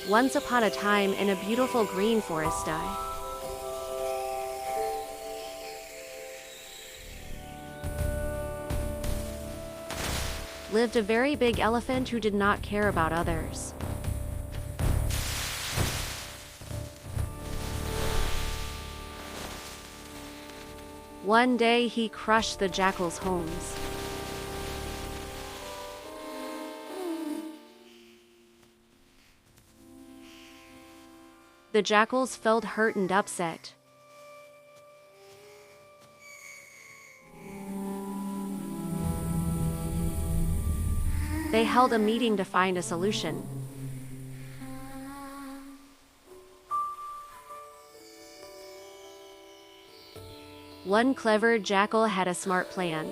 Once upon a time in a beautiful green forest lived a very big elephant who did not care about others. One day he crushed the jackal's homes. The jackals felt hurt and upset. They held a meeting to find a solution. One clever jackal had a smart plan.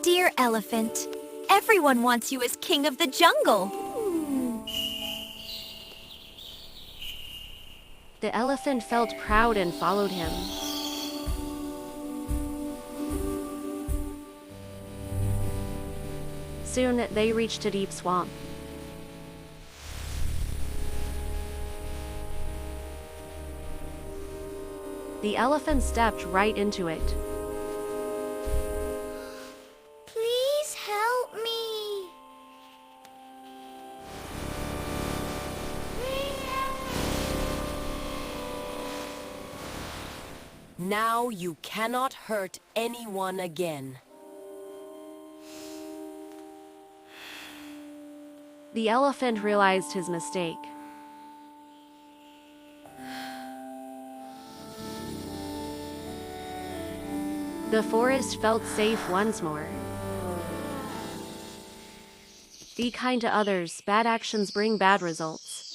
Dear elephant, everyone wants you as king of the jungle. The elephant felt proud and followed him. Soon they reached a deep swamp. The elephant stepped right into it. Please help me. Now you cannot hurt anyone again. The elephant realized his mistake. The forest felt safe once more. Be kind to others. Bad actions bring bad results.